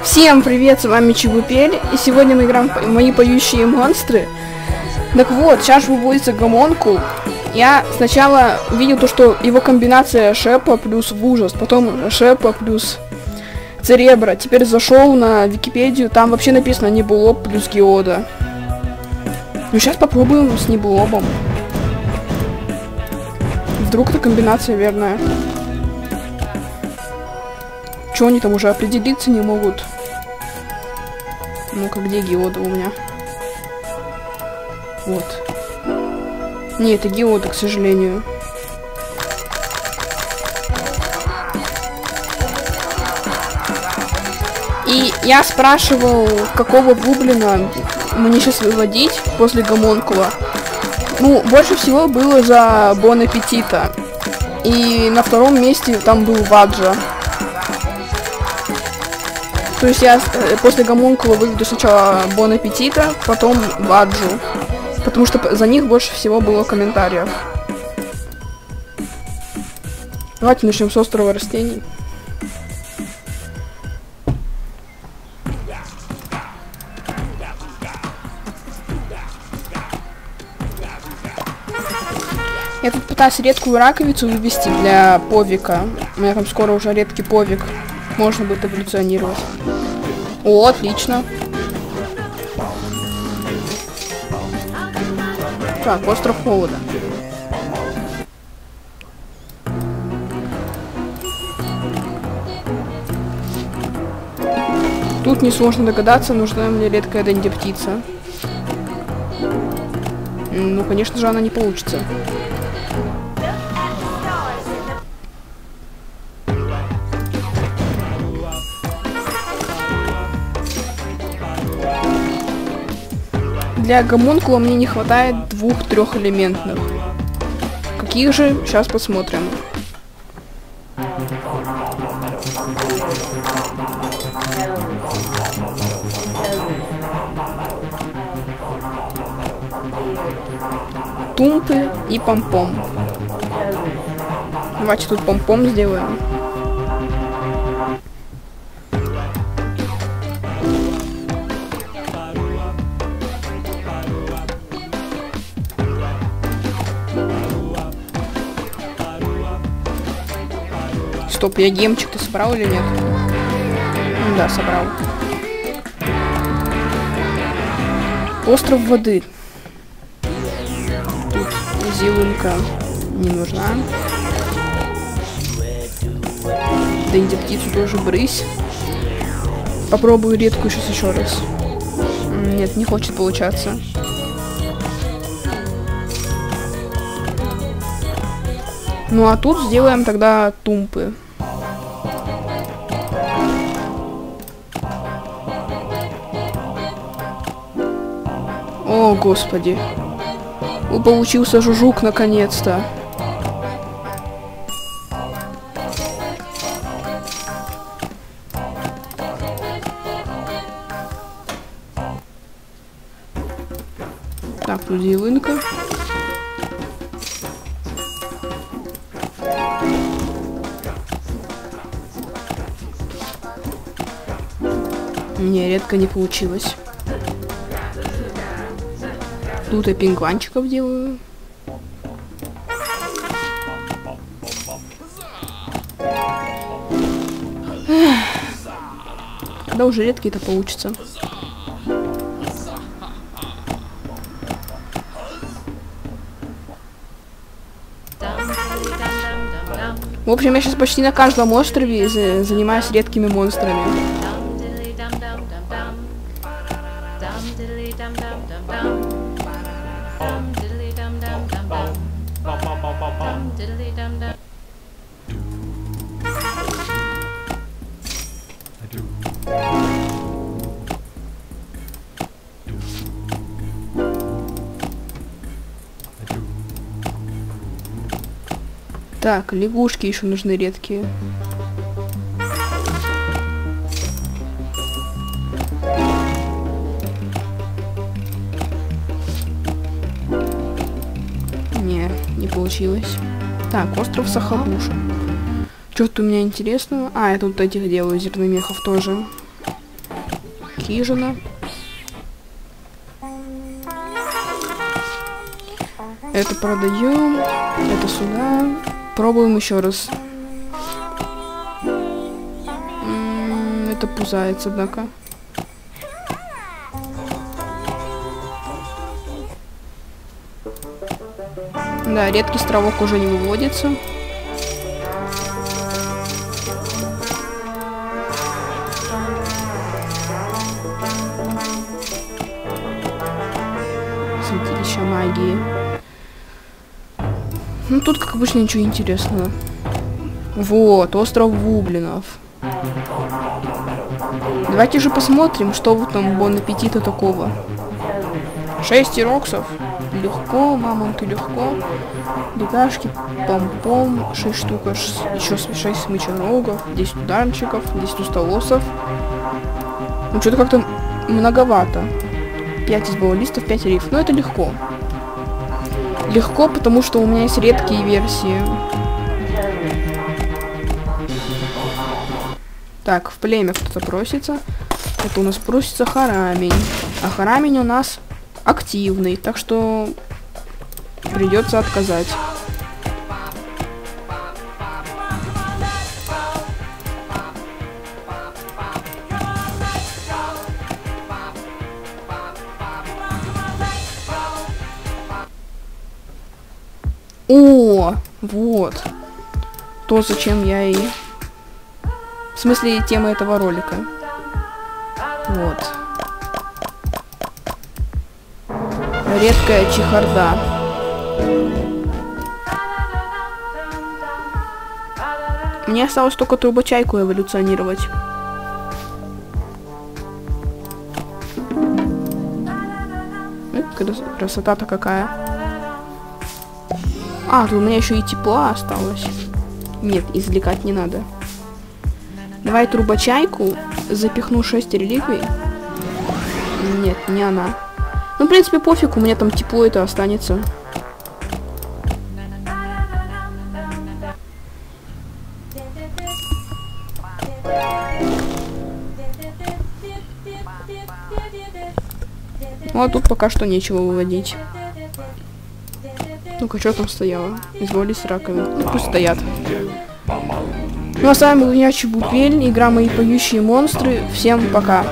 Всем привет, с вами Чебупель, и сегодня мы играем в мои поющие монстры. Так вот, сейчас выводится гомонкул. Я сначала видел то, что его комбинация Шепа плюс Вужас, потом Шепа плюс Церебра. Теперь зашел на Википедию, там вообще написано Небулоб плюс Геода. Ну сейчас попробуем с Небулобом. Вдруг эта комбинация верная. Чё они там уже определиться не могут? Ну-ка, где Геода у меня? Вот. Не, это Геода, к сожалению. И я спрашивал, какого бублина мне сейчас выводить после гомонкула. Ну, больше всего было за Бон Аппетита. И на втором месте там был Ваджа. То есть я после гомонкула выведу сначала Бон Аппетита, потом Ваджу. Потому что за них больше всего было комментариев. Давайте начнем с острова растений. Я тут пытаюсь редкую раковицу вывести для повика. У меня там скоро уже редкий повик. Можно будет эволюционировать. О, отлично. Так, остров холода. Тут несложно догадаться, нужна мне редкая денди-птица. Ну, конечно же, она не получится. Для гомонкула мне не хватает 2 трехэлементных. Каких же? Сейчас посмотрим. Тумпы и помпом. Давайте тут помпом сделаем. Стоп, я гемчик-то собрал или нет? Да, собрал. Остров воды. Тут зеленка не нужна. Денди-птицу тоже брысь. Попробую редкую сейчас еще раз. Нет, не хочет получаться. Ну а тут сделаем тогда тумпы. О, господи. Получился жужук наконец-то. Так, тут зелынка. Не, редко не получилось. Тут я пингванчиков делаю. Когда уже редкие-то получится. В общем, я сейчас почти на каждом острове занимаюсь редкими монстрами. Так, лягушки еще нужны редкие. Не получилось. Так, остров Сахабуша. Что-то у меня интересного. А, я тут этих делаю, зерномехов тоже. хижина. Это продаем. Это сюда. Пробуем еще раз. Это пузается, однако. Да, редкий островок уже не выводится. Святилище магии. Ну, тут, как обычно, ничего интересного. Вот, остров Вублинов. Давайте же посмотрим, что вот там бон аппетита такого. 6 ироксов. Легко, мамонты легко. Лягашки, пом-пом, 6 штук, еще 6 меченогов, 10 ударничков, 10 устолосов. Ну, что-то как-то многовато. 5 избаволистов, 5 риф. Но это легко. Легко, потому что у меня есть редкие версии. Так, в племя кто-то просится. Это у нас просится Харамень. А Харамень у нас активный, так что придется отказать. О, вот. То, зачем я и... В смысле, тема этого ролика. Вот. Редкая чехарда. Мне осталось только трубочайку эволюционировать. Красота-то какая. А, тут у меня еще и тепло осталось. Нет, извлекать не надо. Давай трубочайку. Запихну 6 реликвий. Нет, не она. Ну, в принципе, пофиг, у меня там тепло это останется. Ну, а тут пока что нечего выводить. Ну-ка, что там стояло? Изволись раковин. Ну, пусть стоят. Ну, а с вами был я, Чебупель, игра «Мои поющие монстры». Всем пока.